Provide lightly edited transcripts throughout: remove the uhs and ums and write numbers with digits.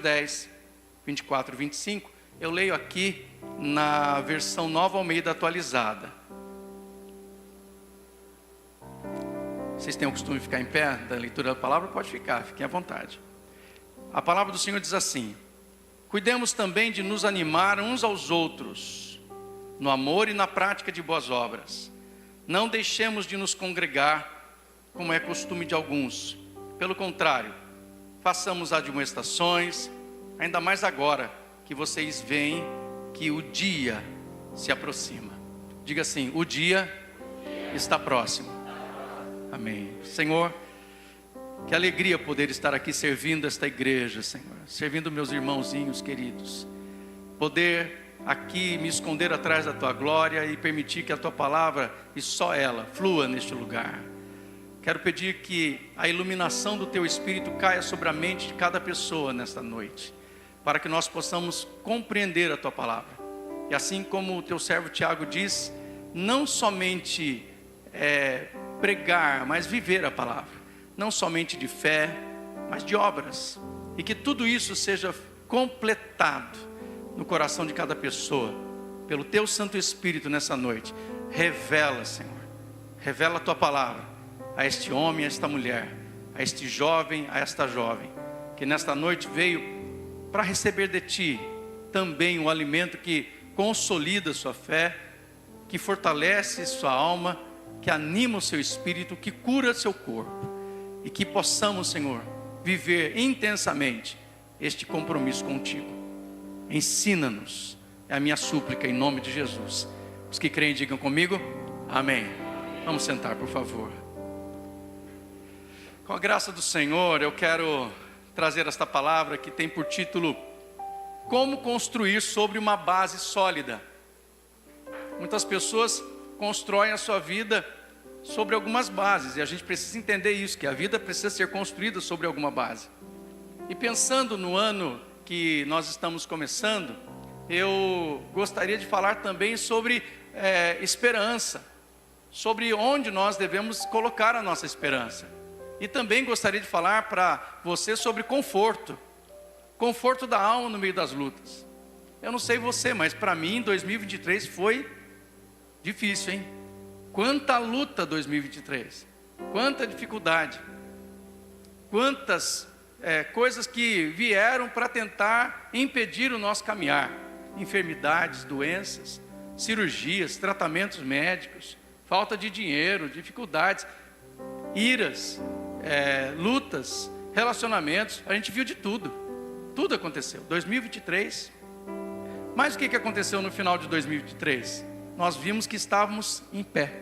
10, 24 e 25, eu leio aqui na versão Nova Almeida atualizada. Vocês têm o costume de ficar em pé da leitura da palavra? Pode ficar, fiquem à vontade. A palavra do Senhor diz assim: cuidemos também de nos animar uns aos outros, no amor e na prática de boas obras. Não deixemos de nos congregar, como é costume de alguns. Pelo contrário, façamos admoestações, ainda mais agora que vocês veem que o dia se aproxima. Diga assim: o dia está próximo. Amém. Senhor, que alegria poder estar aqui servindo esta igreja, Senhor. Servindo meus irmãozinhos queridos. Poder aqui me esconder atrás da Tua glória e permitir que a Tua palavra, e só ela, flua neste lugar. Quero pedir que a iluminação do Teu Espírito caia sobre a mente de cada pessoa nesta noite, para que nós possamos compreender a Tua palavra. E assim como o Teu servo Tiago diz, não somente pregar, mas viver a palavra. Não somente de fé, mas de obras. E que tudo isso seja completado no coração de cada pessoa, pelo Teu Santo Espírito nessa noite. Revela, Senhor, revela a Tua palavra a este homem, a esta mulher, a este jovem, a esta jovem, que nesta noite veio para receber de Ti também o alimento que consolida sua fé, que fortalece sua alma, que anima o seu espírito, que cura seu corpo. E que possamos, Senhor, viver intensamente este compromisso contigo. Ensina-nos, é a minha súplica em nome de Jesus. Os que creem digam comigo, amém. Vamos sentar, por favor. Com a graça do Senhor, eu quero trazer esta palavra que tem por título: como construir sobre uma base sólida. Muitas pessoas constroem a sua vida sobre algumas bases, e a gente precisa entender isso, que a vida precisa ser construída sobre alguma base. E pensando no ano que nós estamos começando, eu gostaria de falar também sobre esperança, sobre onde nós devemos colocar a nossa esperança. E também gostaria de falar para você sobre conforto da alma no meio das lutas. Eu não sei você, mas para mim 2023 foi difícil, hein? Quanta luta 2023, quanta dificuldade, quantas coisas que vieram para tentar impedir o nosso caminhar. Enfermidades, doenças, cirurgias, tratamentos médicos, falta de dinheiro, dificuldades, iras, lutas, relacionamentos. A gente viu de tudo, tudo aconteceu. 2023, mas o que aconteceu no final de 2023? Nós vimos que estávamos em pé.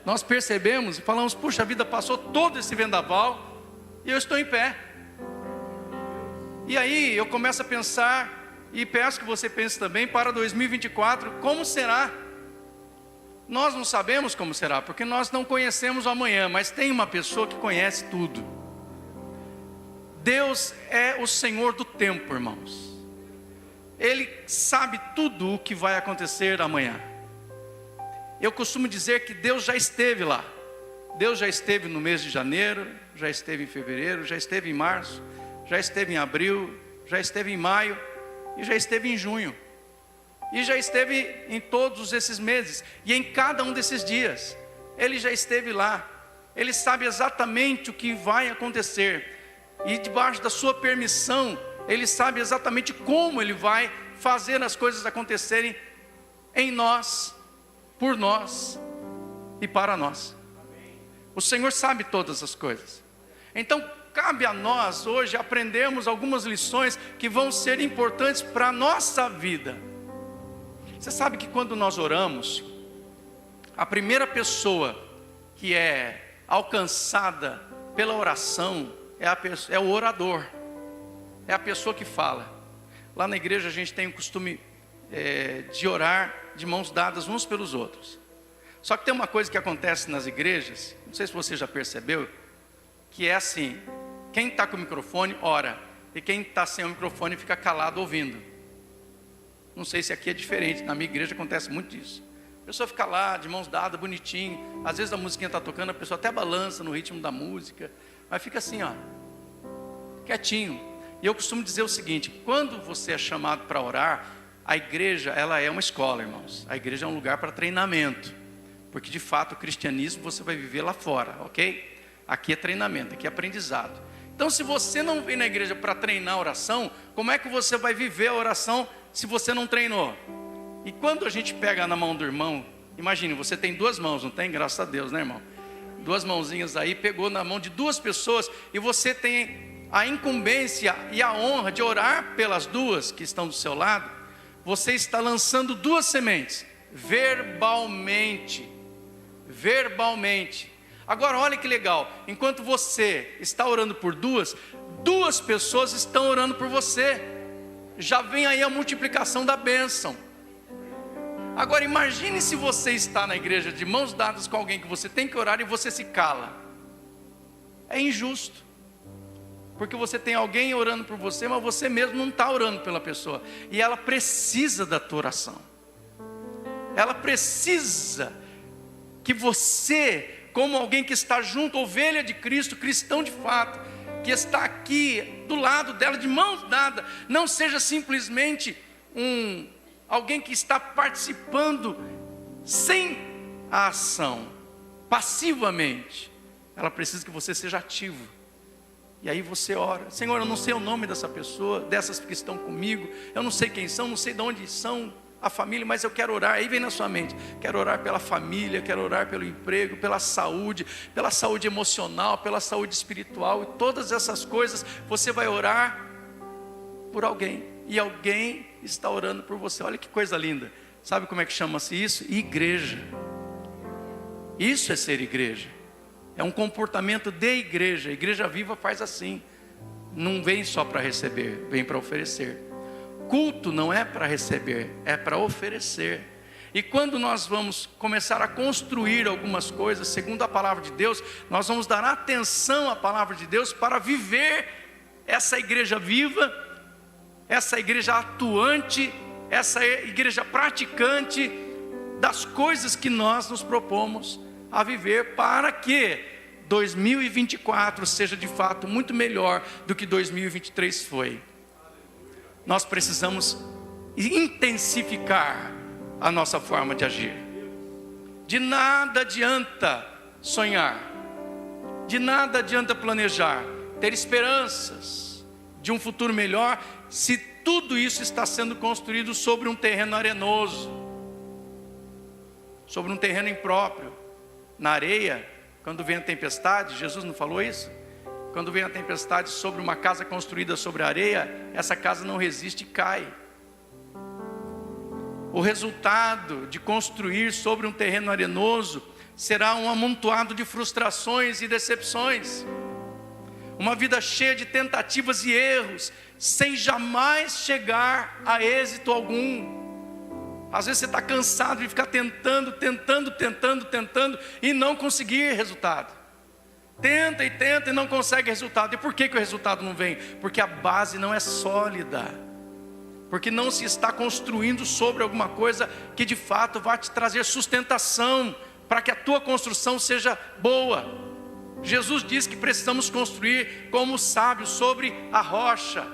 Nós percebemos e falamos: puxa, a vida passou todo esse vendaval e eu estou em pé. E aí eu começo a pensar, e peço que você pense também para 2024, como será? Nós não sabemos como será, porque nós não conhecemos o amanhã, mas tem uma pessoa que conhece tudo. Deus é o Senhor do tempo, irmãos. Ele sabe tudo o que vai acontecer amanhã. Eu costumo dizer que Deus já esteve lá. Deus já esteve no mês de janeiro, já esteve em fevereiro, já esteve em março, já esteve em abril, já esteve em maio e já esteve em junho. E já esteve em todos esses meses e em cada um desses dias. Ele já esteve lá. Ele sabe exatamente o que vai acontecer. E debaixo da sua permissão, Ele sabe exatamente como Ele vai fazer as coisas acontecerem em nós, por nós e para nós. O Senhor sabe todas as coisas. Então, cabe a nós hoje aprendermos algumas lições que vão ser importantes para a nossa vida. Você sabe que quando nós oramos, a primeira pessoa que é alcançada pela oração é o orador. É a pessoa que fala. Lá na igreja a gente tem o costume de orar de mãos dadas uns pelos outros. Só que tem uma coisa que acontece nas igrejas, não sei se você já percebeu, que é assim: quem está com o microfone ora, e quem está sem o microfone fica calado ouvindo. Não sei se aqui é diferente, na minha igreja acontece muito isso. A pessoa fica lá de mãos dadas, bonitinho, às vezes a musiquinha está tocando, a pessoa até balança no ritmo da música, mas fica assim, ó, quietinho. E eu costumo dizer o seguinte: quando você é chamado para orar, a igreja, ela é uma escola, irmãos. A igreja é um lugar para treinamento, porque de fato o cristianismo você vai viver lá fora, ok? Aqui é treinamento, aqui é aprendizado. Então, se você não vem na igreja para treinar a oração, como é que você vai viver a oração se você não treinou? E quando a gente pega na mão do irmão, imagine, você tem 2 mãos, não tem? Graças a Deus, né, irmão? 2 mãozinhas aí, pegou na mão de 2 pessoas, e você tem a incumbência e a honra de orar pelas 2 que estão do seu lado. Você está lançando 2 sementes, verbalmente. Agora olha que legal, enquanto você está orando por 2 pessoas estão orando por você. Já vem aí a multiplicação da bênção. Agora imagine se você está na igreja de mãos dadas com alguém que você tem que orar e você se cala. É injusto, porque você tem alguém orando por você, mas você mesmo não está orando pela pessoa, e ela precisa da tua oração. Ela precisa que você, como alguém que está junto, ovelha de Cristo, cristão de fato, que está aqui do lado dela, de mãos dadas, não seja simplesmente alguém que está participando sem a ação, passivamente. Ela precisa que você seja ativo. E aí você ora: Senhor, eu não sei o nome dessa pessoa, dessas que estão comigo, eu não sei quem são, não sei de onde são, a família, mas eu quero orar. Aí vem na sua mente: quero orar pela família, quero orar pelo emprego, pela saúde emocional, pela saúde espiritual, e todas essas coisas você vai orar por alguém, e alguém está orando por você. Olha que coisa linda. Sabe como é que chama-se isso? Igreja. Isso é ser igreja. É um comportamento de igreja. A igreja viva faz assim. Não vem só para receber, vem para oferecer. Culto não é para receber, é para oferecer. E quando nós vamos começar a construir algumas coisas segundo a palavra de Deus, nós vamos dar atenção à palavra de Deus para viver essa igreja viva, essa igreja atuante, essa igreja praticante das coisas que nós nos propomos a viver, para que 2024 seja de fato muito melhor do que 2023 foi. Nós precisamos intensificar a nossa forma de agir. De nada adianta sonhar, de nada adianta planejar, ter esperanças de um futuro melhor, se tudo isso está sendo construído sobre um terreno arenoso, sobre um terreno impróprio, na areia. Quando vem a tempestade, Jesus não falou isso? Quando vem a tempestade sobre uma casa construída sobre a areia, essa casa não resiste e cai. O resultado de construir sobre um terreno arenoso será um amontoado de frustrações e decepções. Uma vida cheia de tentativas e erros, sem jamais chegar a êxito algum. Às vezes você está cansado de ficar tentando e não conseguir resultado. Tenta e não consegue resultado. E por que o resultado não vem? Porque a base não é sólida. Porque não se está construindo sobre alguma coisa que de fato vai te trazer sustentação, para que a tua construção seja boa. Jesus diz que precisamos construir como sábios sobre a rocha.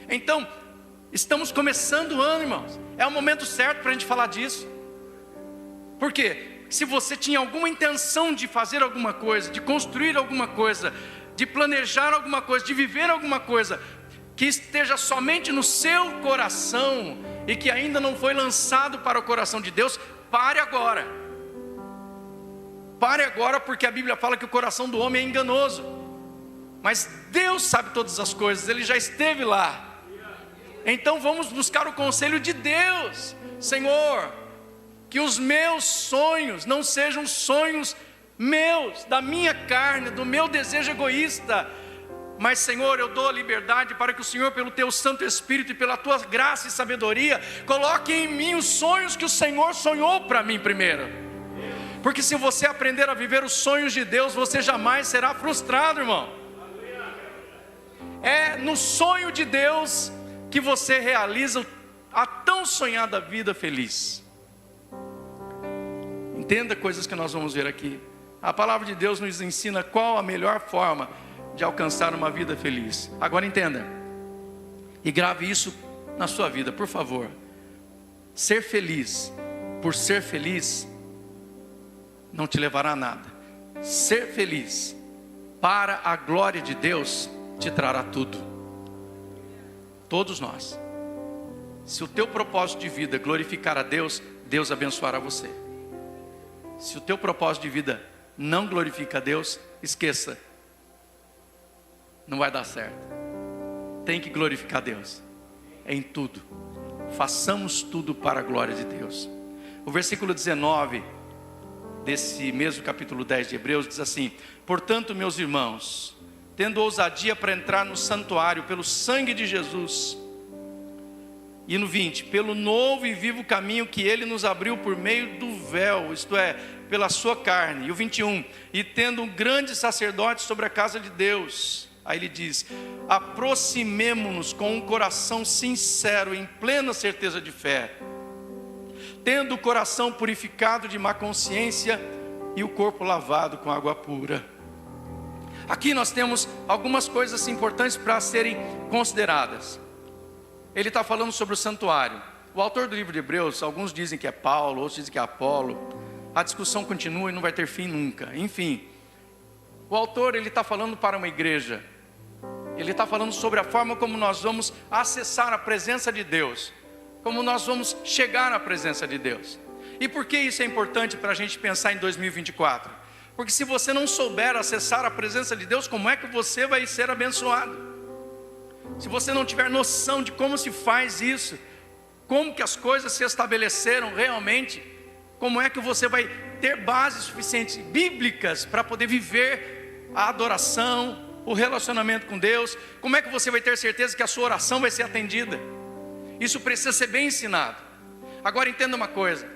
Então, estamos começando o ano, irmãos. É o momento certo para a gente falar disso. Por quê? Se você tinha alguma intenção de fazer alguma coisa, de construir alguma coisa, de planejar alguma coisa, de viver alguma coisa, que esteja somente no seu coração e que ainda não foi lançado para o coração de Deus, pare agora. Pare agora, porque a Bíblia fala que o coração do homem é enganoso. Mas Deus sabe todas as coisas, Ele já esteve lá. Então vamos buscar o conselho de Deus. Senhor, que os meus sonhos não sejam sonhos meus, da minha carne, do meu desejo egoísta, mas Senhor, eu dou a liberdade para que o Senhor, pelo Teu Santo Espírito e pela Tua graça e sabedoria, coloque em mim os sonhos que o Senhor sonhou para mim primeiro. Porque se você aprender a viver os sonhos de Deus, você jamais será frustrado, irmão. É no sonho de Deus que você realiza a tão sonhada vida feliz. Entenda coisas que nós vamos ver aqui. A palavra de Deus nos ensina qual a melhor forma de alcançar uma vida feliz. Agora entenda, E grave isso na sua vida, por favor. Ser feliz por ser feliz não te levará a nada. Ser feliz para a glória de Deus te trará tudo. Todos nós. Se o teu propósito de vida glorificar a Deus, Deus abençoará você. Se o teu propósito de vida não glorifica a Deus, esqueça. Não vai dar certo. Tem que glorificar a Deus em tudo. Façamos tudo para a glória de Deus. O versículo 19 desse mesmo capítulo 10 de Hebreus diz assim: portanto, meus irmãos, tendo ousadia para entrar no santuário pelo sangue de Jesus. E no 20, pelo novo e vivo caminho que Ele nos abriu por meio do véu, isto é, pela sua carne. E o 21, e tendo um grande sacerdote sobre a casa de Deus. Aí ele diz: aproximemo-nos com um coração sincero, em plena certeza de fé, tendo o coração purificado de má consciência e o corpo lavado com água pura. Aqui nós temos algumas coisas importantes para serem consideradas. Ele está falando sobre o santuário. O autor do livro de Hebreus, alguns dizem que é Paulo, outros dizem que é Apolo. A discussão continua e não vai ter fim nunca. Enfim, o autor ele está falando para uma igreja. Ele está falando sobre a forma como nós vamos acessar a presença de Deus, como nós vamos chegar à presença de Deus. E por que isso é importante para a gente pensar em 2024? Porque se você não souber acessar a presença de Deus, como é que você vai ser abençoado? Se você não tiver noção de como se faz isso, como que as coisas se estabeleceram realmente, como é que você vai ter bases suficientes bíblicas para poder viver a adoração, o relacionamento com Deus, como é que você vai ter certeza que a sua oração vai ser atendida? Isso precisa ser bem ensinado. Agora entenda uma coisa,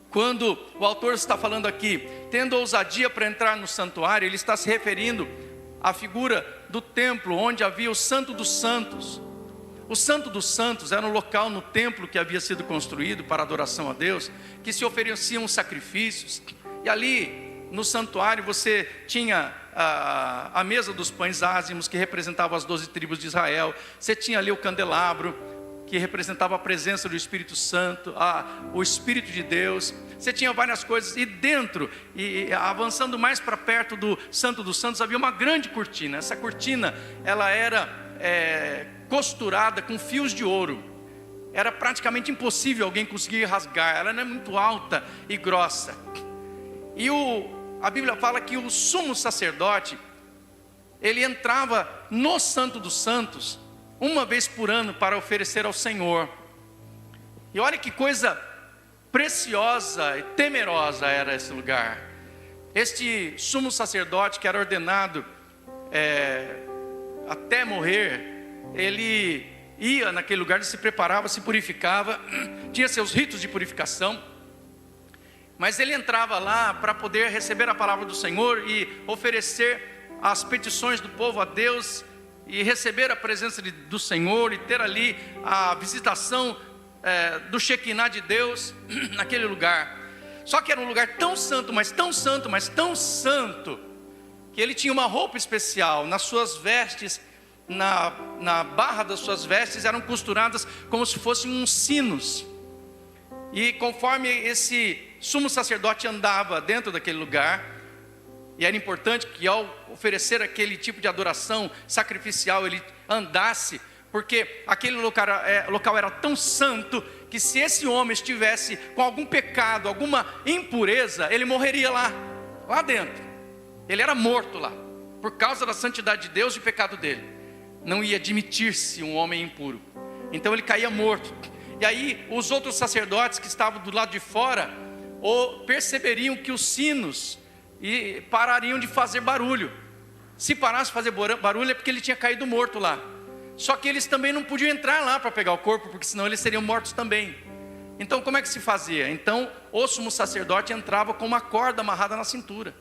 quando o autor está falando aqui, tendo ousadia para entrar no santuário, ele está se referindo à figura do templo, onde havia o Santo dos Santos. O Santo dos Santos era um local no templo que havia sido construído para adoração a Deus, que se ofereciam sacrifícios, e ali no santuário você tinha a mesa dos pães ázimos, que representava as 12 tribos de Israel. Você tinha ali o candelabro, que representava a presença do Espírito Santo, o Espírito de Deus. Você tinha várias coisas, e dentro, e avançando mais para perto do Santo dos Santos, havia uma grande cortina. Essa cortina, ela era costurada com fios de ouro. Era praticamente impossível alguém conseguir rasgar, ela não é muito alta e grossa. E a Bíblia fala que o sumo sacerdote, ele entrava no Santo dos Santos uma vez por ano para oferecer ao Senhor. E olha que coisa preciosa e temerosa era esse lugar. Este sumo sacerdote, que era ordenado até morrer, ele ia naquele lugar, ele se preparava, se purificava, tinha seus ritos de purificação, mas ele entrava lá para poder receber a palavra do Senhor e oferecer as petições do povo a Deus, e receber a presença do Senhor, e ter ali a visitação do Shekinah de Deus naquele lugar. Só que era um lugar tão santo, mas tão santo, mas tão santo, que ele tinha uma roupa especial. Nas suas vestes, na barra das suas vestes, eram costuradas como se fossem uns sinos. E conforme esse sumo sacerdote andava dentro daquele lugar, e era importante que ao oferecer aquele tipo de adoração sacrificial, ele andasse, porque aquele local era tão santo, que se esse homem estivesse com algum pecado, alguma impureza, ele morreria lá dentro. Ele era morto lá, por causa da santidade de Deus e o pecado dele. Não ia admitir-se um homem impuro, então ele caía morto. E aí os outros sacerdotes que estavam do lado de fora perceberiam que os sinos parariam de fazer barulho. Se parasse de fazer barulho é porque ele tinha caído morto lá. Só que eles também não podiam entrar lá para pegar o corpo, porque senão eles seriam mortos também. Então como é que se fazia? Então o sumo sacerdote entrava com uma corda amarrada na cintura.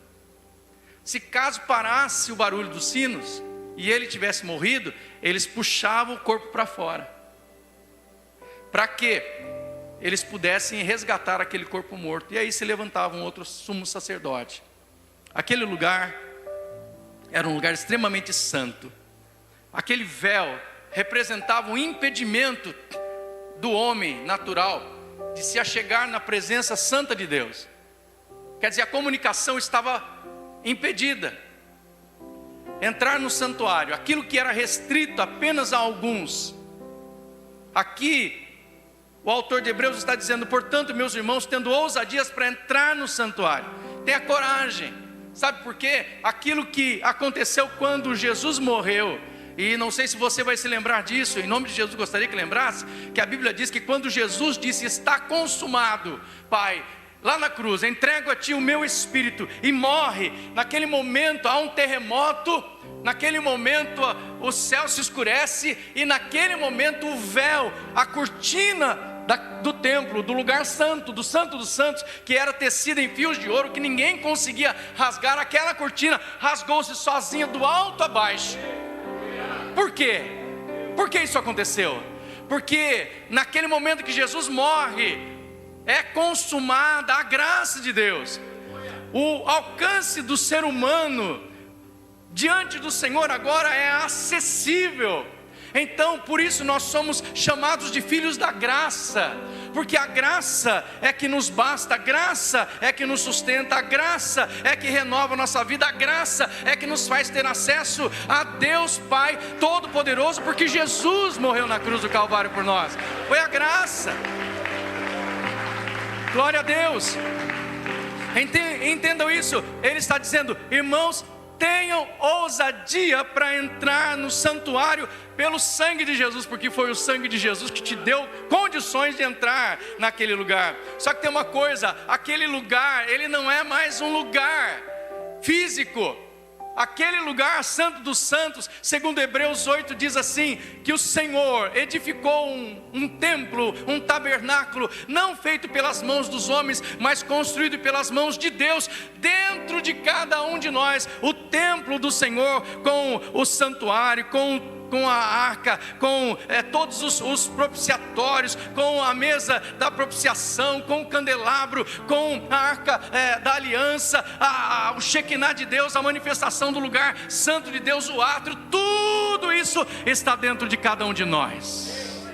Se caso parasse o barulho dos sinos e ele tivesse morrido, eles puxavam o corpo para fora, para que eles pudessem resgatar aquele corpo morto. E aí se levantava um outro sumo sacerdote. Aquele lugar era um lugar extremamente santo. Aquele véu representava um impedimento do homem natural de se achegar na presença santa de Deus. Quer dizer, a comunicação estava impedida. Entrar no santuário, aquilo que era restrito apenas a alguns. Aqui, o autor de Hebreus está dizendo: portanto, meus irmãos, tendo ousadias para entrar no santuário, tenha coragem. Sabe por quê? Aquilo que aconteceu quando Jesus morreu, e não sei se você vai se lembrar disso, em nome de Jesus gostaria que lembrasse, que a Bíblia diz que quando Jesus disse: está consumado, Pai, lá na cruz, entrego a Ti o meu espírito, e morre, naquele momento há um terremoto, naquele momento o céu se escurece, e naquele momento o véu, a cortina do templo, do lugar santo dos santos, que era tecida em fios de ouro, que ninguém conseguia rasgar, aquela cortina rasgou-se sozinha do alto a baixo. Por quê? Por que isso aconteceu? Porque naquele momento que Jesus morre, é consumada a graça de Deus. O alcance do ser humano diante do Senhor agora é acessível. Então, por isso nós somos chamados de filhos da graça, porque a graça é que nos basta, a graça é que nos sustenta, a graça é que renova a nossa vida, a graça é que nos faz ter acesso a Deus Pai Todo-Poderoso, porque Jesus morreu na cruz do Calvário por nós. Foi a graça. Glória a Deus. Entendam isso. Ele está dizendo: irmãos, tenham ousadia para entrar no santuário pelo sangue de Jesus, porque foi o sangue de Jesus que te deu condições de entrar naquele lugar. Só que tem uma coisa: aquele lugar, ele não é mais um lugar físico. Aquele lugar santo dos santos, segundo Hebreus 8, diz assim, que o Senhor edificou um templo, um tabernáculo, não feito pelas mãos dos homens, mas construído pelas mãos de Deus, dentro de cada um de nós. O templo do Senhor, com o santuário, com a arca, com todos os propiciatórios, com a mesa da propiciação, com o candelabro, com a arca da aliança, o Shekinah de Deus, a manifestação do lugar santo de Deus, o átrio, tudo isso está dentro de cada um de nós.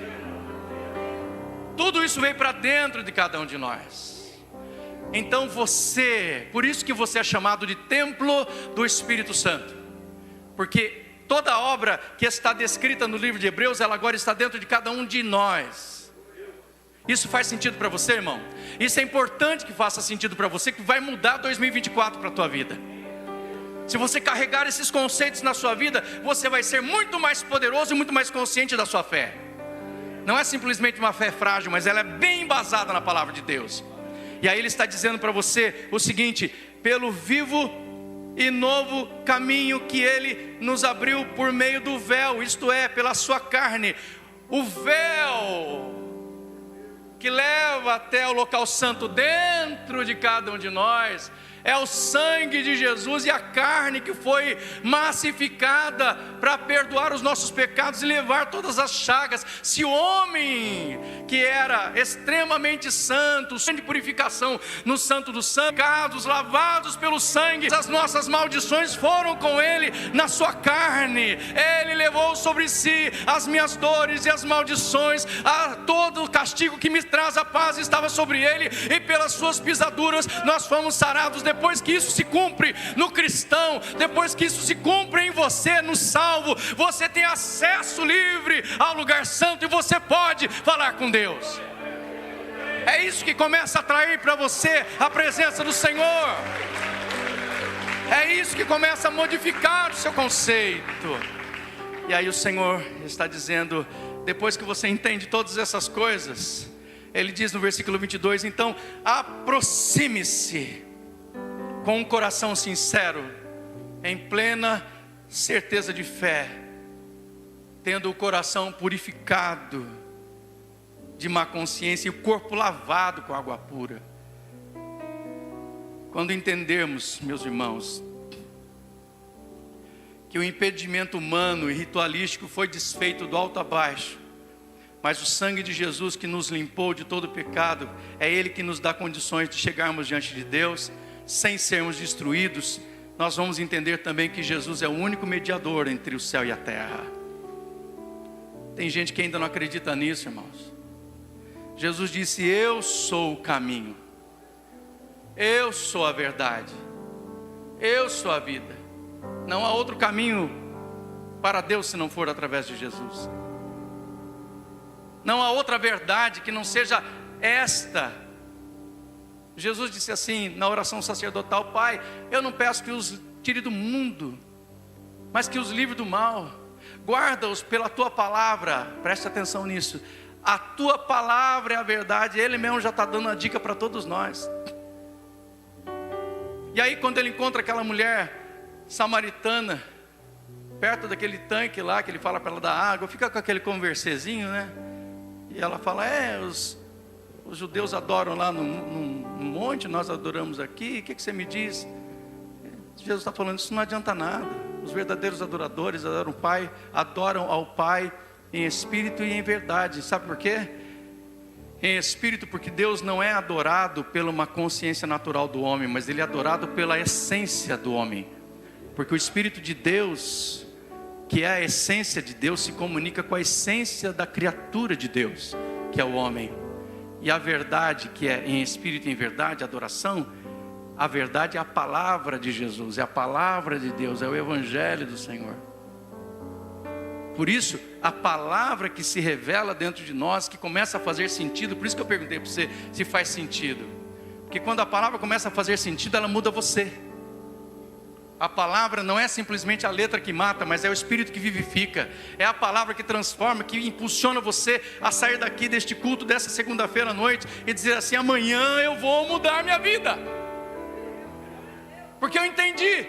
Tudo isso veio para dentro de cada um de nós. Então por isso que você é chamado de templo do Espírito Santo, porque toda a obra que está descrita no livro de Hebreus, ela agora está dentro de cada um de nós. Isso faz sentido para você, irmão? Isso é importante que faça sentido para você, que vai mudar 2024 para a tua vida. Se você carregar esses conceitos na sua vida, você vai ser muito mais poderoso e muito mais consciente da sua fé. Não é simplesmente uma fé frágil, mas ela é bem embasada na palavra de Deus. E aí ele está dizendo para você o seguinte: pelo vivo e novo caminho que Ele nos abriu por meio do véu, isto é, pela sua carne. O véu que leva até o local santo dentro de cada um de nós é o sangue de Jesus e a carne que foi massificada para perdoar os nossos pecados e levar todas as chagas. Se o homem que era extremamente santo, de purificação no santo dos santos, pecados lavados pelo sangue, as nossas maldições foram com ele na sua carne. Ele levou sobre si as minhas dores e as maldições, todo o castigo que me traz a paz estava sobre ele, e pelas suas pisaduras nós fomos sarados. Depois que isso se cumpre no cristão, depois que isso se cumpre em você, no salvo, você tem acesso livre ao lugar santo e você pode falar com Deus. É isso que começa a atrair para você a presença do Senhor. É isso que começa a modificar o seu conceito. E aí o Senhor está dizendo, depois que você entende todas essas coisas, Ele diz no versículo 22, então aproxime-se com um coração sincero, em plena certeza de fé, tendo o coração purificado de má consciência e o corpo lavado com água pura. Quando entendermos, meus irmãos, que o impedimento humano e ritualístico foi desfeito do alto a baixo, mas o sangue de Jesus que nos limpou de todo pecado, é Ele que nos dá condições de chegarmos diante de Deus sem sermos destruídos, nós vamos entender também que Jesus é o único mediador entre o céu e a terra. Tem gente que ainda não acredita nisso, irmãos. Jesus disse: eu sou o caminho, eu sou a verdade, eu sou a vida. Não há outro caminho para Deus se não for através de Jesus. Não há outra verdade que não seja esta. Jesus disse assim na oração sacerdotal: Pai, eu não peço que os tire do mundo, mas que os livre do mal. Guarda-os pela tua palavra. Preste atenção nisso. A tua palavra é a verdade. Ele mesmo já está dando a dica para todos nós. E aí quando ele encontra aquela mulher samaritana perto daquele tanque lá, que ele fala para ela dar água, fica com aquele conversezinho, né? E ela fala: os judeus adoram lá no monte, nós adoramos aqui, o que você me diz? Jesus está falando: isso não adianta nada. Os verdadeiros adoradores adoram ao Pai em espírito e em verdade. Sabe por quê? Em espírito, porque Deus não é adorado pela uma consciência natural do homem, mas Ele é adorado pela essência do homem. Porque o Espírito de Deus, que é a essência de Deus, se comunica com a essência da criatura de Deus, que é o homem. E a verdade, que é em espírito e em verdade, a adoração, a verdade é a palavra de Jesus, é a palavra de Deus, é o Evangelho do Senhor. Por isso, a palavra que se revela dentro de nós, que começa a fazer sentido, por isso que eu perguntei para você se faz sentido. Porque quando a palavra começa a fazer sentido, ela muda você. A palavra não é simplesmente a letra que mata, mas é o Espírito que vivifica. É a palavra que transforma, que impulsiona você a sair daqui deste culto, dessa segunda-feira à noite, e dizer assim: amanhã eu vou mudar minha vida. Porque eu entendi.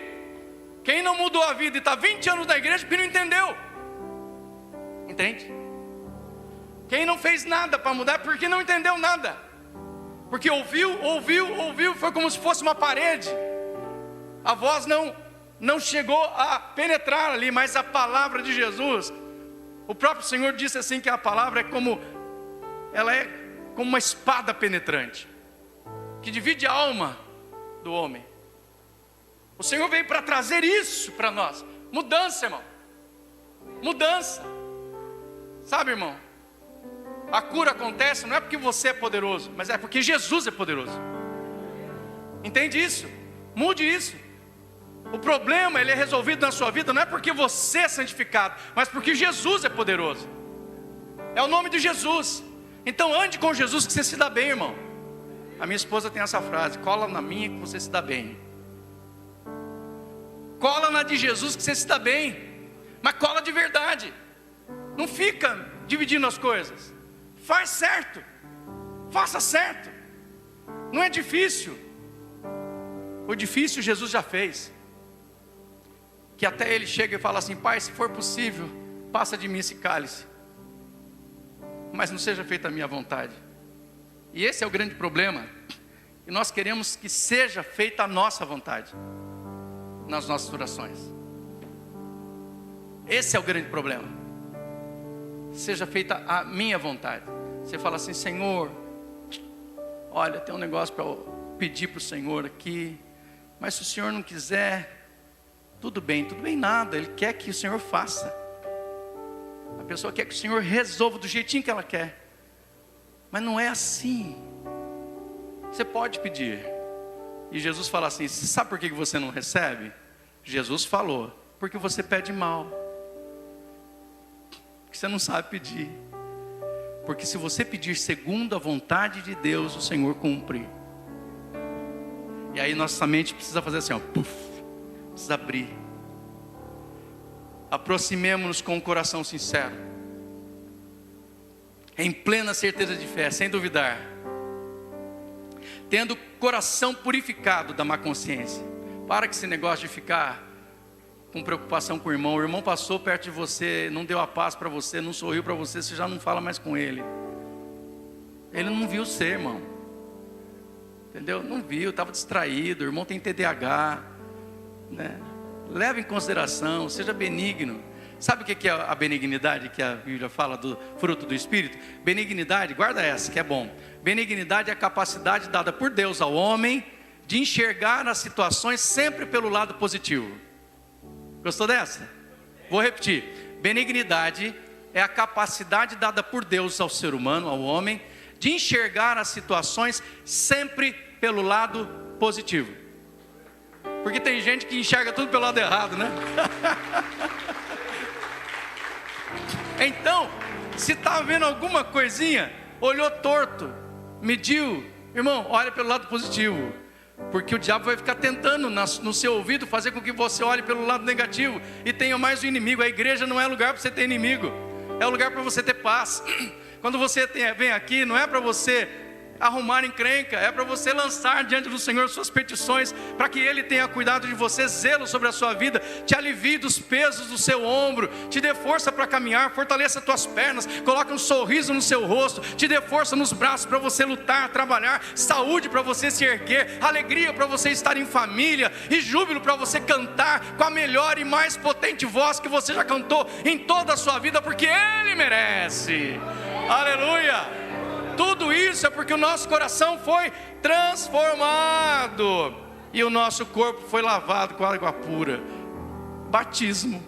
Quem não mudou a vida e está 20 anos na igreja, porque não entendeu. Entende? Quem não fez nada para mudar, porque não entendeu nada. Porque ouviu, foi como se fosse uma parede. A voz não chegou a penetrar ali, mas a palavra de Jesus, o próprio Senhor disse assim que a palavra ela é como uma espada penetrante, que divide a alma do homem. O Senhor veio para trazer isso para nós. Mudança, irmão. Mudança. Sabe, irmão? A cura acontece não é porque você é poderoso, mas é porque Jesus é poderoso. Entende isso? Mude isso. O problema, ele é resolvido na sua vida não é porque você é santificado, mas porque Jesus é poderoso. É o nome de Jesus. Então ande com Jesus que você se dá bem, irmão. A minha esposa tem essa frase: cola na minha que você se dá bem. Cola na de Jesus que você se dá bem. Mas cola de verdade. Não fica dividindo as coisas. Faz certo. Faça certo. Não é difícil. O difícil Jesus já fez. Que até ele chega e fala assim: Pai, se for possível, passa de mim esse cálice, mas não seja feita a minha vontade. E esse é o grande problema. E nós queremos que seja feita a nossa vontade nas nossas orações. Esse é o grande problema. Seja feita a minha vontade. Você fala assim: Senhor, olha, tem um negócio para eu pedir para o Senhor aqui, mas se o Senhor não quiser, tudo bem nada. Ele quer que o Senhor faça. A pessoa quer que o Senhor resolva do jeitinho que ela quer, mas não é assim. Você pode pedir. E Jesus fala assim: você sabe por que você não recebe? Jesus falou: porque você pede mal, porque você não sabe pedir. Porque se você pedir segundo a vontade de Deus, o Senhor cumpre. E aí nossa mente precisa fazer assim, ó, puff, precisa abrir. Aproximemo-nos com um coração sincero, em plena certeza de fé, sem duvidar, tendo o coração purificado da má consciência. Para com esse negócio de ficar com preocupação com o irmão passou perto de você, não deu a paz para você, não sorriu para você, você já não fala mais com ele. Ele não viu você, irmão. Entendeu? Não viu, estava distraído. O irmão tem TDAH, né? Leve em consideração, seja benigno. Sabe o que é a benignidade que a Bíblia fala do fruto do Espírito? Benignidade, guarda essa que é bom. Benignidade é a capacidade dada por Deus ao homem de enxergar as situações sempre pelo lado positivo. Gostou dessa? Vou repetir. Benignidade é a capacidade dada por Deus ao ser humano, ao homem, de enxergar as situações sempre pelo lado positivo. Porque tem gente que enxerga tudo pelo lado errado, né? Então, se está vendo alguma coisinha, olhou torto, mediu, irmão, olha pelo lado positivo. Porque o diabo vai ficar tentando no seu ouvido fazer com que você olhe pelo lado negativo e tenha mais um inimigo. A igreja não é lugar para você ter inimigo, é lugar para você ter paz. Quando você vem aqui, não é para você arrumar encrenca, é para você lançar diante do Senhor suas petições, para que Ele tenha cuidado de você, zelo sobre a sua vida, te alivie dos pesos do seu ombro, te dê força para caminhar, fortaleça as tuas pernas, coloque um sorriso no seu rosto, te dê força nos braços para você lutar, trabalhar, saúde para você se erguer, alegria para você estar em família, e júbilo para você cantar com a melhor e mais potente voz que você já cantou em toda a sua vida, porque Ele merece. Aleluia! Tudo isso é porque o nosso coração foi transformado e o nosso corpo foi lavado com água pura. Batismo.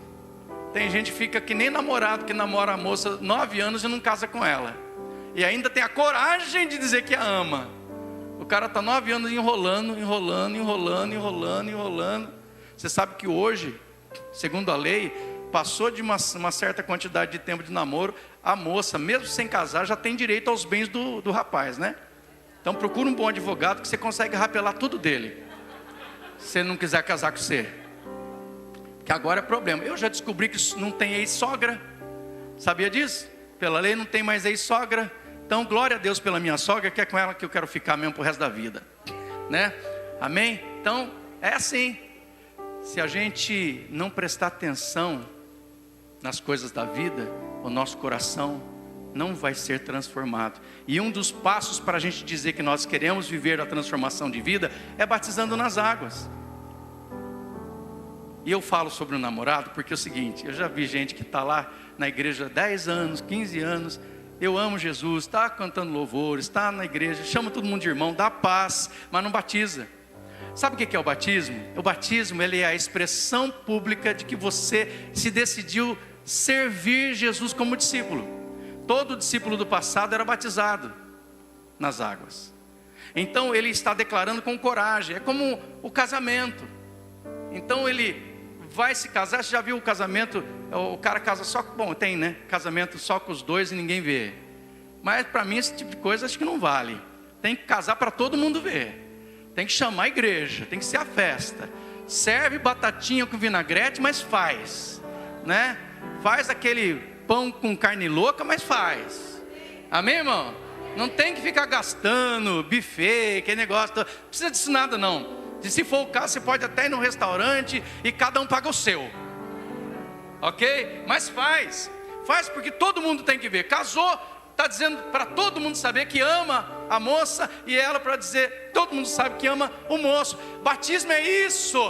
Tem gente que fica que nem namorado que namora a moça 9 anos e não casa com ela, e ainda tem a coragem de dizer que a ama. O cara está 9 anos enrolando. Você sabe que hoje, segundo a lei, passou de uma certa quantidade de tempo de namoro, a moça, mesmo sem casar, já tem direito aos bens do rapaz, né? Então procura um bom advogado que você consegue rapelar tudo dele, se ele não quiser casar com você, que agora é problema. Eu já descobri que não tem ex-sogra, sabia disso? Pela lei não tem mais ex-sogra. Então glória a Deus pela minha sogra, que é com ela que eu quero ficar mesmo pro resto da vida, né? Amém? Então é assim, se a gente não prestar atenção nas coisas da vida, o nosso coração não vai ser transformado. E um dos passos para a gente dizer que nós queremos viver a transformação de vida é batizando nas águas. E eu falo sobre o namorado porque é o seguinte: eu já vi gente que está lá na igreja há 10 anos, 15 anos, eu amo Jesus, está cantando louvores, está na igreja, chama todo mundo de irmão, dá paz, mas não batiza. Sabe o que é o batismo? O batismo, ele é a expressão pública de que você se decidiu servir Jesus como discípulo. Todo discípulo do passado era batizado nas águas. Então ele está declarando com coragem. É como o casamento. Então ele vai se casar. Você já viu o casamento? O cara casa só com... Bom, tem, né? Casamento só com os dois e ninguém vê. Mas para mim esse tipo de coisa acho que não vale. Tem que casar para todo mundo ver. Tem que chamar a igreja. Tem que ser a festa. Serve batatinha com vinagrete, mas faz, né? Faz aquele pão com carne louca, mas faz. Amém, irmão? Não tem que ficar gastando buffet, aquele negócio. Não precisa disso nada, não. E se for o caso, você pode até ir no restaurante e cada um paga o seu. Ok? Mas faz. Faz porque todo mundo tem que ver. Casou, está dizendo para todo mundo saber que ama a moça, e ela para dizer, todo mundo sabe que ama o moço. Batismo é isso.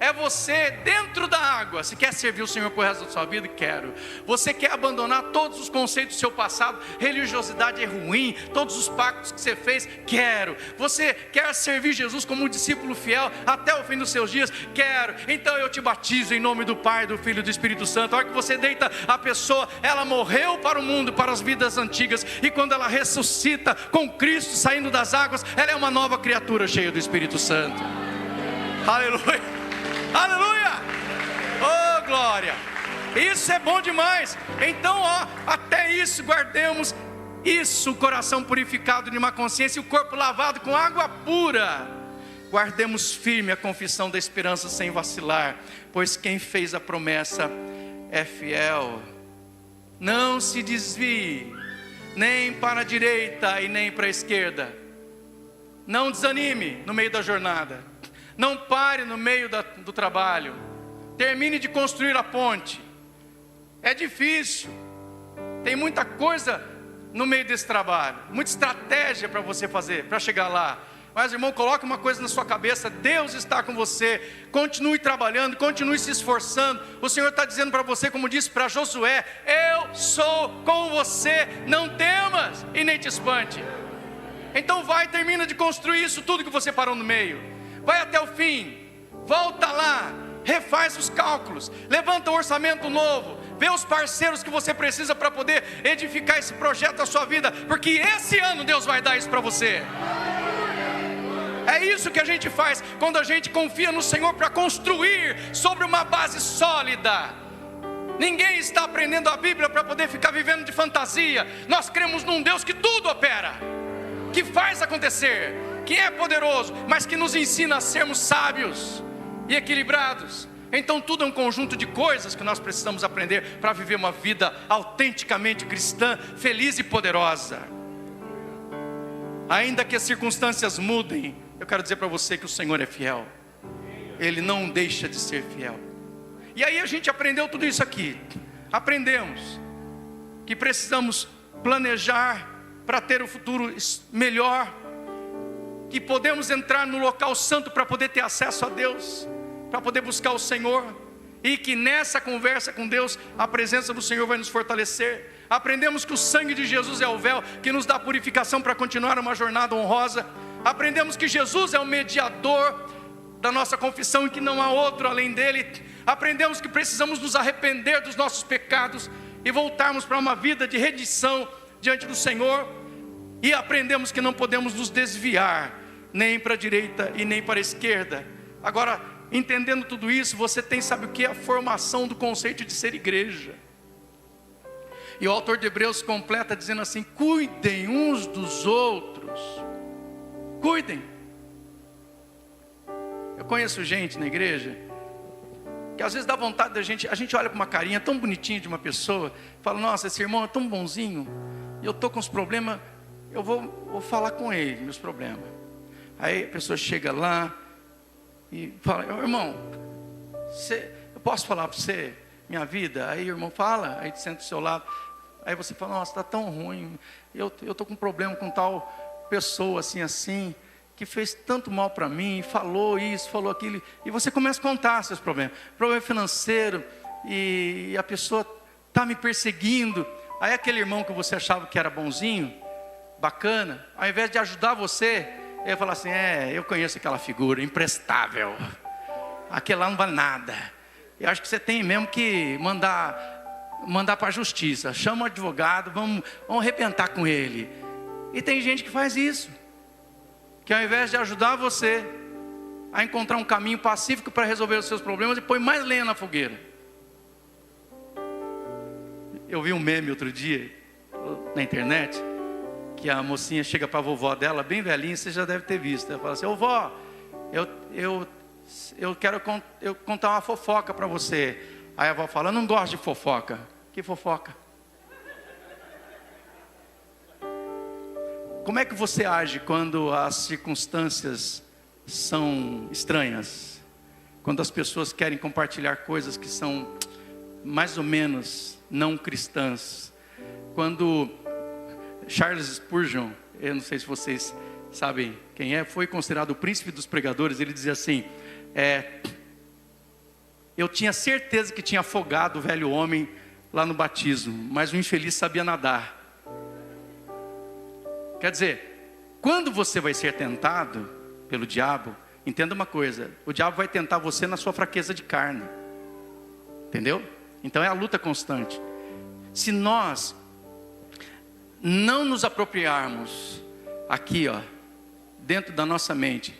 É você dentro da água. Se quer servir o Senhor por resto da sua vida? Quero. Você quer abandonar todos os conceitos do seu passado? Religiosidade é ruim, todos os pactos que você fez? Quero. Você quer servir Jesus como um discípulo fiel até o fim dos seus dias? Quero. Então eu te batizo em nome do Pai, do Filho e do Espírito Santo. A hora que você deita a pessoa, ela morreu para o mundo, para as vidas antigas, e quando ela ressuscita com Cristo saindo das águas, ela é uma nova criatura cheia do Espírito Santo. Aleluia. Aleluia! Oh, glória! Isso é bom demais. Então, até isso guardemos isso, o coração purificado de uma consciência e o corpo lavado com água pura. Guardemos firme a confissão da esperança sem vacilar, pois quem fez a promessa é fiel. Não se desvie, nem para a direita e nem para a esquerda. Não desanime no meio da jornada. Não pare no meio do trabalho. Termine de construir a ponte. É difícil. Tem muita coisa no meio desse trabalho. Muita estratégia para você fazer, para chegar lá. Mas, irmão, coloque uma coisa na sua cabeça: Deus está com você. Continue trabalhando, continue se esforçando. O Senhor está dizendo para você, como disse para Josué: eu sou com você, não temas e nem te espante. Então vai, termina de construir isso tudo que você parou no meio. Vai até o fim, volta lá, refaz os cálculos, levanta um orçamento novo, vê os parceiros que você precisa para poder edificar esse projeto da sua vida, porque esse ano Deus vai dar isso para você. É isso que a gente faz quando a gente confia no Senhor para construir sobre uma base sólida. Ninguém está aprendendo a Bíblia para poder ficar vivendo de fantasia. Nós cremos num Deus que tudo opera, que faz acontecer, que é poderoso, mas que nos ensina a sermos sábios e equilibrados. Então tudo é um conjunto de coisas que nós precisamos aprender para viver uma vida autenticamente cristã, feliz e poderosa. Ainda que as circunstâncias mudem, eu quero dizer para você que o Senhor é fiel. Ele não deixa de ser fiel. E aí a gente aprendeu tudo isso aqui. Aprendemos que precisamos planejar para ter um futuro melhor, que podemos entrar no local santo para poder ter acesso a Deus, para poder buscar o Senhor, e que nessa conversa com Deus, a presença do Senhor vai nos fortalecer. Aprendemos que o sangue de Jesus é o véu que nos dá purificação para continuar uma jornada honrosa. Aprendemos que Jesus é o mediador da nossa confissão e que não há outro além dele. Aprendemos que precisamos nos arrepender dos nossos pecados e voltarmos para uma vida de rendição diante do Senhor. E aprendemos que não podemos nos desviar nem para a direita e nem para a esquerda. Agora, entendendo tudo isso, você tem, sabe o que? A formação do conceito de ser igreja. E o autor de Hebreus completa dizendo assim: cuidem uns dos outros. Cuidem. Eu conheço gente na igreja que às vezes dá vontade da gente, a gente olha para uma carinha tão bonitinha de uma pessoa, fala: nossa, esse irmão é tão bonzinho, e eu estou com os problemas, eu vou falar com ele, meus problemas. Aí a pessoa chega lá e fala: irmão, eu posso falar para você minha vida? Aí o irmão fala, aí senta do seu lado, aí você fala: nossa, está tão ruim, eu estou com um problema com tal pessoa assim, que fez tanto mal para mim, falou isso, falou aquilo, e você começa a contar seus problemas, problema financeiro, e a pessoa está me perseguindo. Aí aquele irmão que você achava que era bonzinho, bacana, ao invés de ajudar você, ele fala assim: eu conheço aquela figura, imprestável, aquele lá não vale nada, eu acho que você tem mesmo que mandar para a justiça, chama o advogado, vamos arrebentar com ele. E tem gente que faz isso, que ao invés de ajudar você a encontrar um caminho pacífico para resolver os seus problemas, e põe mais lenha na fogueira. Eu vi um meme outro dia na internet, que a mocinha chega para a vovó dela, bem velhinha, você já deve ter visto. Ela fala assim: ô vó, eu quero contar uma fofoca para você. Aí a avó fala: eu não gosto de fofoca. Que fofoca? Como é que você age quando as circunstâncias são estranhas? Quando as pessoas querem compartilhar coisas que são mais ou menos não cristãs? Quando Charles Spurgeon, eu não sei se vocês sabem quem é, foi considerado o príncipe dos pregadores. Ele dizia assim: eu tinha certeza que tinha afogado o velho homem lá no batismo, mas o infeliz sabia nadar. Quer dizer, quando você vai ser tentado pelo diabo, entenda uma coisa: o diabo vai tentar você na sua fraqueza de carne, entendeu? Então é a luta constante. Se nós não nos apropriarmos aqui, dentro da nossa mente,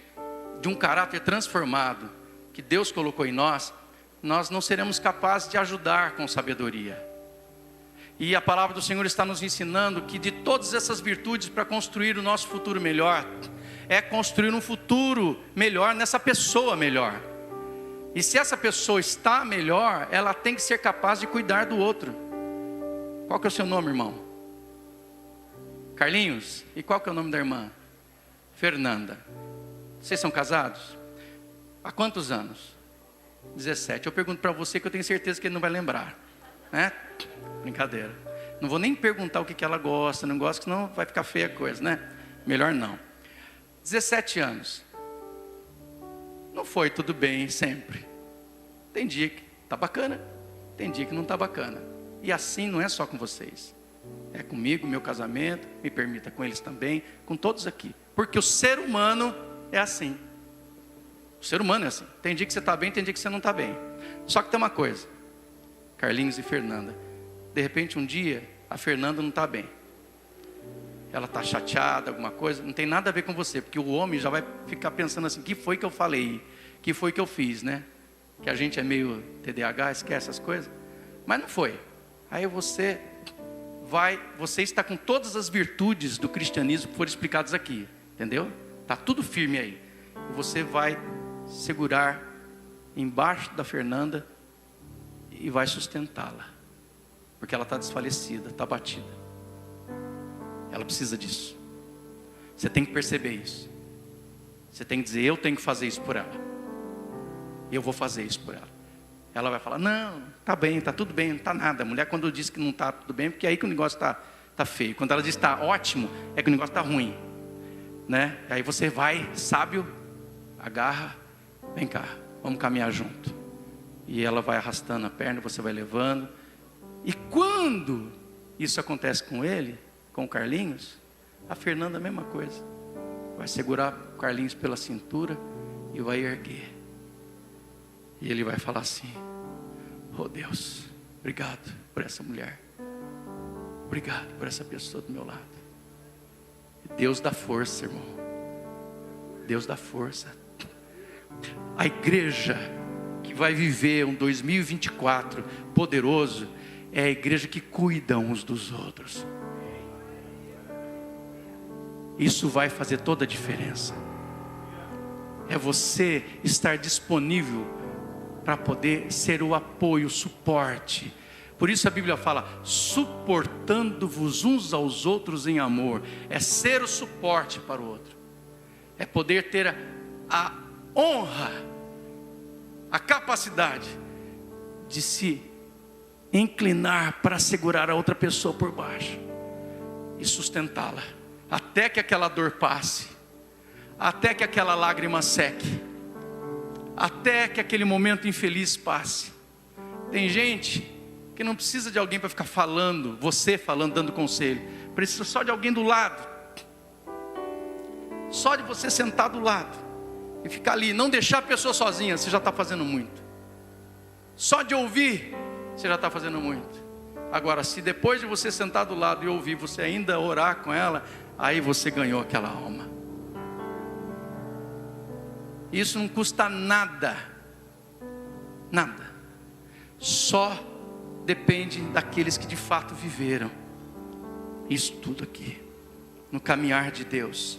de um caráter transformado que Deus colocou em nós, nós não seremos capazes de ajudar com sabedoria. E a palavra do Senhor está nos ensinando que de todas essas virtudes para construir o nosso futuro melhor, é construir um futuro melhor nessa pessoa melhor. E se essa pessoa está melhor, ela tem que ser capaz de cuidar do outro. Qual que é o seu nome, irmão? Carlinhos? E qual que é o nome da irmã? Fernanda. Vocês são casados? Há quantos anos? 17. Eu pergunto para você, que eu tenho certeza que ele não vai lembrar, né? Brincadeira. Não vou nem perguntar o que ela gosta, não gosta, senão vai ficar feia a coisa, né? Melhor não. 17 anos. Não foi tudo bem sempre. Tem dia que está bacana, tem dia que não está bacana. E assim não é só com vocês. É comigo, meu casamento, me permita com eles também, com todos aqui. Porque o ser humano é assim. O ser humano é assim. Tem dia que você está bem, tem dia que você não está bem. Só que tem uma coisa: Carlinhos e Fernanda. De repente um dia, a Fernanda não está bem. Ela está chateada, alguma coisa, não tem nada a ver com você, porque o homem já vai ficar pensando assim, que foi que eu falei? Que foi que eu fiz, né? Que a gente é meio TDAH, esquece essas coisas. Mas não foi. Aí você está com todas as virtudes do cristianismo que foram explicadas aqui, entendeu? Está tudo firme aí. E você vai segurar embaixo da Fernanda e vai sustentá-la, porque ela está desfalecida, está batida. Ela precisa disso. Você tem que perceber isso. Você tem que dizer, eu tenho que fazer isso por ela. Eu vou fazer isso por ela. Ela vai falar, não, está bem, está tudo bem, não está nada. A mulher quando diz que não está tudo bem, porque é aí que o negócio está feio. Quando ela diz que está ótimo, é que o negócio está ruim, né? Aí você vai, sábio, agarra, vem cá, vamos caminhar junto. E ela vai arrastando a perna, você vai levando. E quando isso acontece com ele, com o Carlinhos, a Fernanda a mesma coisa. Vai segurar o Carlinhos pela cintura e vai erguer. E ele vai falar assim, oh Deus, obrigado por essa mulher. Obrigado por essa pessoa do meu lado. Deus dá força, irmão. Deus dá força. A igreja que vai viver um 2024 poderoso é a igreja que cuida uns dos outros. Isso vai fazer toda a diferença. É você estar disponível para poder ser o apoio, o suporte. Por isso a Bíblia fala, suportando-vos uns aos outros em amor. É ser o suporte para o outro. É poder ter a honra, a capacidade de se inclinar para segurar a outra pessoa por baixo e sustentá-la, até que aquela dor passe, até que aquela lágrima seque, até que aquele momento infeliz passe. Tem gente que não precisa de alguém para ficar falando, você falando, dando conselho, precisa só de alguém do lado, só de você sentar do lado e ficar ali, não deixar a pessoa sozinha, você já está fazendo muito. Só de ouvir, você já está fazendo muito. Agora, se depois de você sentar do lado e ouvir, você ainda orar com ela, aí você ganhou aquela alma. Isso não custa nada, nada, só depende daqueles que de fato viveram isso tudo aqui, no caminhar de Deus.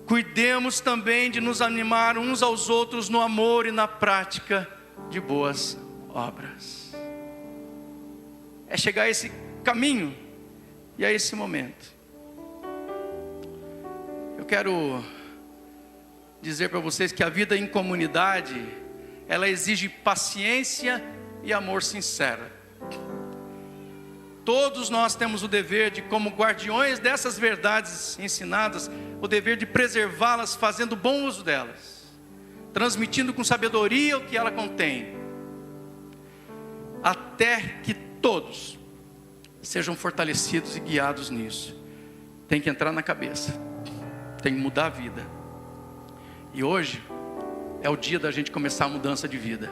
Cuidemos também de nos animar uns aos outros no amor e na prática de boas obras. É chegar a esse caminho e a esse momento. Eu quero dizer para vocês que a vida em comunidade, ela exige paciência e amor sincero. Todos nós temos o dever de, como guardiões dessas verdades ensinadas, o dever de preservá-las, fazendo bom uso delas, transmitindo com sabedoria o que ela contém, até que todos sejam fortalecidos e guiados nisso. Tem que entrar na cabeça, tem que mudar a vida. E hoje é o dia da gente começar a mudança de vida.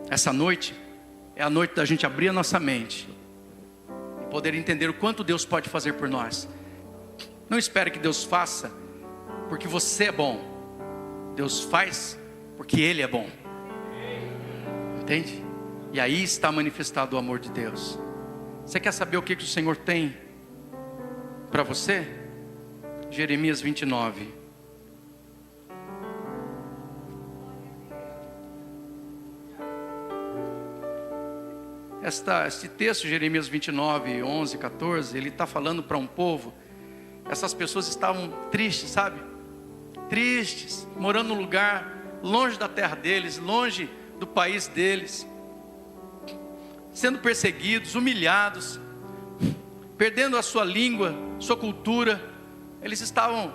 Essa noite é a noite da gente abrir a nossa mente e poder entender o quanto Deus pode fazer por nós. Não espere que Deus faça porque você é bom. Deus faz porque Ele é bom. Entende? E aí está manifestado o amor de Deus. Você quer saber o que o Senhor tem para você? Jeremias 29. Este texto, Jeremias 29, 11, 14, ele está falando para um povo. Essas pessoas estavam tristes, sabe? Tristes, morando num lugar longe da terra deles, longe do país deles, sendo perseguidos, humilhados, perdendo a sua língua, sua cultura. Eles estavam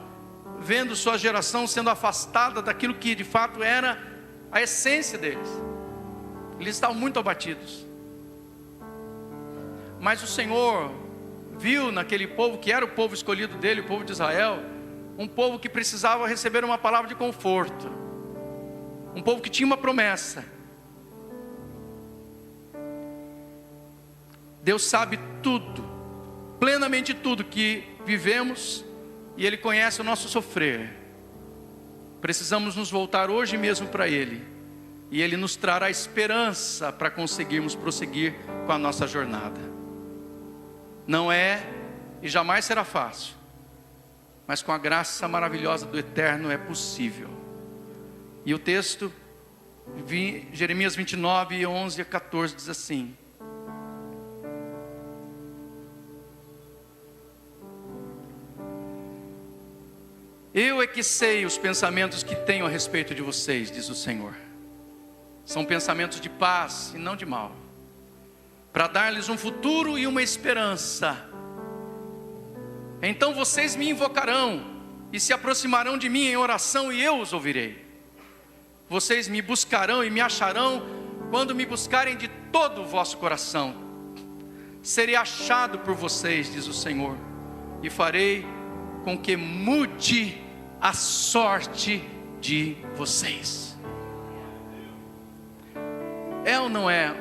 vendo sua geração sendo afastada daquilo que de fato era a essência deles. Eles estavam muito abatidos. Mas o Senhor viu naquele povo, que era o povo escolhido dele, o povo de Israel, um povo que precisava receber uma palavra de conforto, um povo que tinha uma promessa. Deus sabe tudo, plenamente tudo que vivemos, e Ele conhece o nosso sofrer. Precisamos nos voltar hoje mesmo para Ele, e Ele nos trará esperança para conseguirmos prosseguir com a nossa jornada. Não é e jamais será fácil, mas com a graça maravilhosa do Eterno é possível. E o texto, Jeremias 29, 11 a 14, diz assim: eu é que sei os pensamentos que tenho a respeito de vocês, diz o Senhor. São pensamentos de paz e não de mal, para dar-lhes um futuro e uma esperança. Então vocês me invocarão e se aproximarão de mim em oração, e eu os ouvirei. Vocês me buscarão e me acharão quando me buscarem de todo o vosso coração. Serei achado por vocês, diz o Senhor, e farei com que mude a sorte de vocês. É ou não é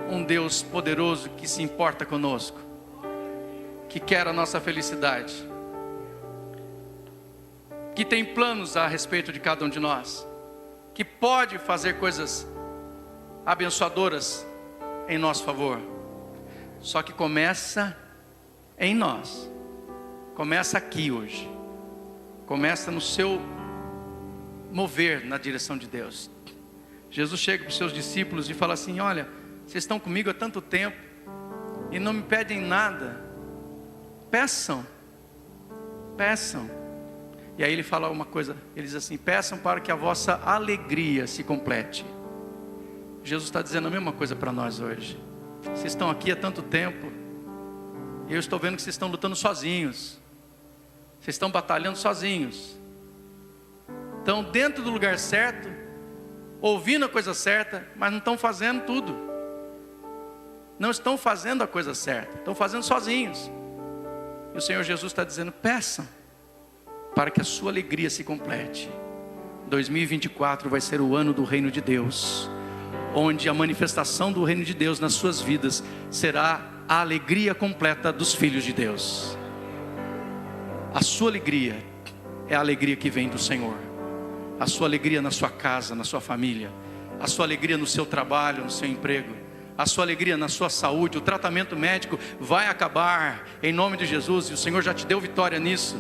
um Deus poderoso que se importa conosco, que quer a nossa felicidade, que tem planos a respeito de cada um de nós, que pode fazer coisas abençoadoras em nosso favor? Só que começa em nós, começa aqui hoje, começa no seu mover na direção de Deus. Jesus chega para os seus discípulos e fala assim: olha, vocês estão comigo há tanto tempo e não me pedem nada. Peçam. E aí ele fala uma coisa, ele diz assim: peçam para que a vossa alegria se complete. Jesus está dizendo a mesma coisa para nós hoje. Vocês estão aqui há tanto tempo, e eu estou vendo que vocês estão lutando sozinhos, vocês estão batalhando sozinhos, estão dentro do lugar certo, ouvindo a coisa certa, mas não estão fazendo tudo, não estão fazendo a coisa certa, estão fazendo sozinhos. E o Senhor Jesus está dizendo: peçam para que a sua alegria se complete. 2024 vai ser o ano do reino de Deus, onde a manifestação do reino de Deus nas suas vidas será a alegria completa dos filhos de Deus. A sua alegria é a alegria que vem do Senhor. A sua alegria na sua casa, na sua família, a sua alegria no seu trabalho, no seu emprego, a sua alegria na sua saúde. O tratamento médico vai acabar em nome de Jesus, e o Senhor já te deu vitória nisso.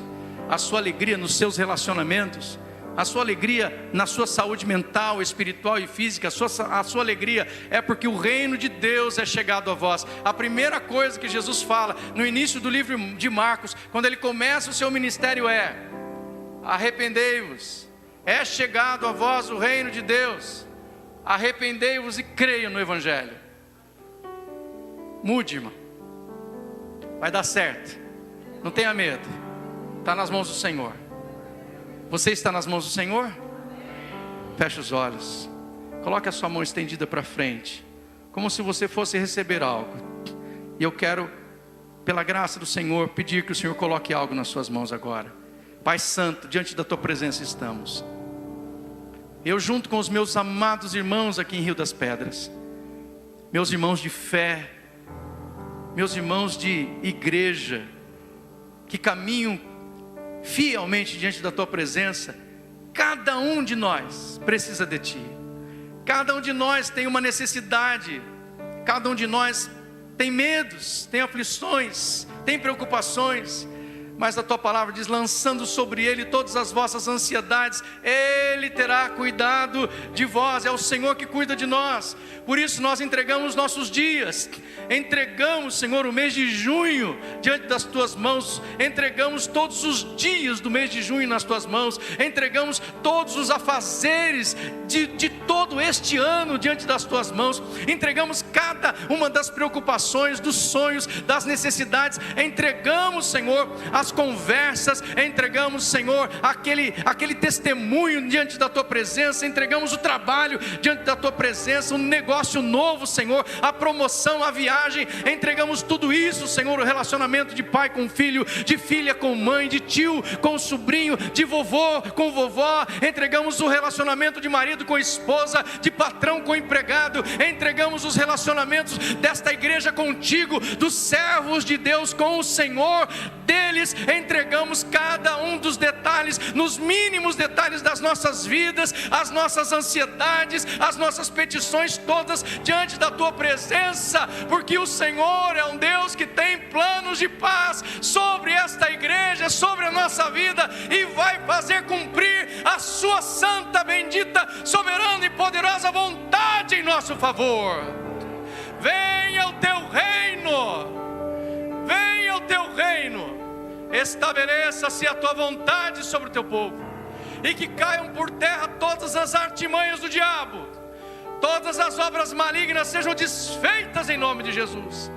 A sua alegria nos seus relacionamentos, a sua alegria na sua saúde mental, espiritual e física, a sua alegria é porque o reino de Deus é chegado a vós. A primeira coisa que Jesus fala no início do livro de Marcos, quando ele começa o seu ministério, é: arrependei-vos, é chegado a vós o reino de Deus, arrependei-vos e creiam no Evangelho. Mude, irmão, vai dar certo, não tenha medo, está nas mãos do Senhor. Você está nas mãos do Senhor? Feche os olhos, coloque a sua mão estendida para frente, como se você fosse receber algo. E eu quero, pela graça do Senhor, pedir que o Senhor coloque algo nas suas mãos agora. Pai Santo, diante da tua presença estamos. Eu, junto com os meus amados irmãos aqui em Rio das Pedras, meus irmãos de fé, meus irmãos de igreja, que caminham fielmente diante da tua presença, cada um de nós precisa de ti, cada um de nós tem uma necessidade, cada um de nós tem medos, tem aflições, tem preocupações, mas a tua palavra diz: lançando sobre ele todas as vossas ansiedades, ele terá cuidado de vós. É o Senhor que cuida de nós. Por isso nós entregamos nossos dias, entregamos, Senhor, o mês de junho diante das tuas mãos, entregamos todos os dias do mês de junho nas tuas mãos, entregamos todos os afazeres de todo este ano diante das tuas mãos, entregamos cada uma das preocupações, dos sonhos, das necessidades, entregamos, Senhor, as conversas, entregamos, Senhor, aquele testemunho diante da tua presença, entregamos o trabalho diante da tua presença, um negócio novo, Senhor, a promoção, a viagem, entregamos tudo isso, Senhor, o relacionamento de pai com filho, de filha com mãe, de tio com sobrinho, de vovô com vovó, entregamos o relacionamento de marido com esposa, de patrão com empregado, entregamos os relacionamentos relacionamentos desta igreja contigo, dos servos de Deus com o Senhor. Deles entregamos cada um dos detalhes, nos mínimos detalhes das nossas vidas, as nossas ansiedades, as nossas petições todas diante da tua presença, porque o Senhor é um Deus que tem planos de paz sobre esta igreja, sobre a nossa vida, e vai fazer cumprir a sua santa, bendita, soberana e poderosa vontade em nosso favor. Venha o teu reino, venha o teu reino, estabeleça-se a tua vontade sobre o teu povo, e que caiam por terra todas as artimanhas do diabo, todas as obras malignas sejam desfeitas em nome de Jesus.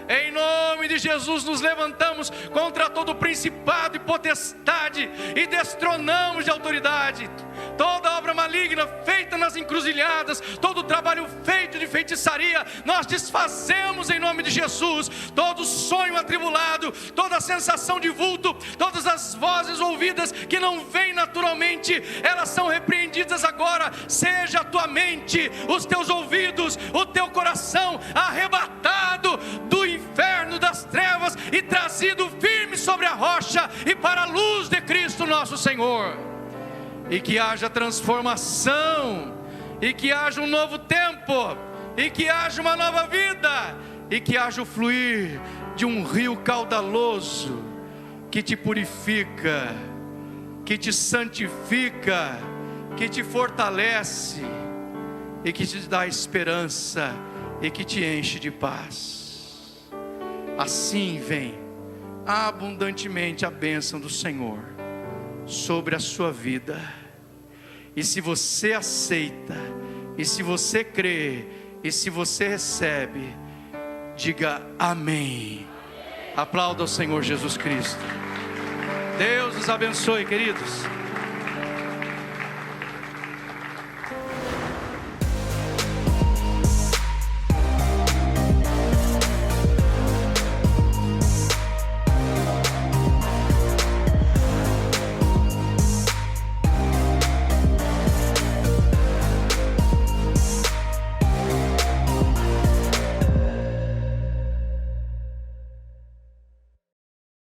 Em nome de Jesus nos levantamos contra todo principado e potestade e destronamos de autoridade toda obra maligna feita nas encruzilhadas, todo trabalho feito de feitiçaria, nós desfazemos em nome de Jesus. Todo sonho atribulado, toda sensação de vulto, todas as vozes ouvidas que não vêm naturalmente, elas são repreendidas agora. Seja a tua mente, os teus ouvidos, o teu coração arrebatado do inferno das trevas e trazido firme sobre a rocha e para a luz de Cristo nosso Senhor. E que haja transformação, e que haja um novo tempo, e que haja uma nova vida, e que haja o fluir de um rio caudaloso que te purifica, que te santifica, que te fortalece e que te dá esperança e que te enche de paz. Assim vem abundantemente a bênção do Senhor sobre a sua vida. E se você aceita, e se você crê, e se você recebe, diga amém. Aplauda ao Senhor Jesus Cristo. Deus os abençoe, queridos.